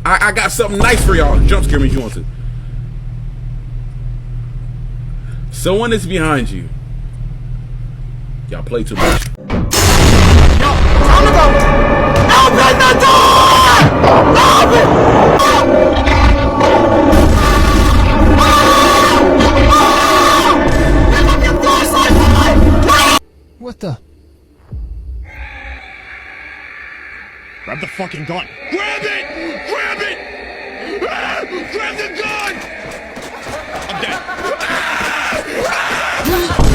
I got something nice for y'all. Jump scare me if you want to. Someone is behind you. Y'all play too much. Yo, time to go! Open the door! Open! What the? Grab the fucking gun. Grab it! Grab it! Ah! Grab the gun! I'm dead. Ah! Ah!